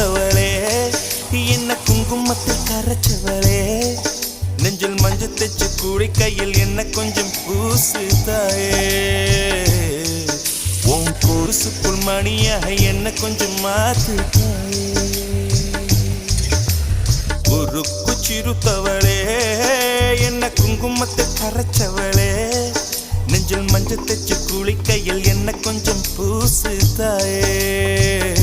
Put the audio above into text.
சிறுத்தவளே என்ன குங்குமத்தில் கரைச்சவளே நெஞ்சில் மஞ்சள் தைச்சு கூடி கையில் என்ன கொஞ்சம் பூசு தாயே உன் கொலுசுக்குள் மணியாக என்ன கொஞ்சம் மாத்து தாயே உருக்கு சிறுத்தவளே என்ன குங்குமத்தை கரைச்சவளே நெஞ்சில் மஞ்சள் தைச்சு குளிக்கையில் என்ன கொஞ்சம் பூசு தாயே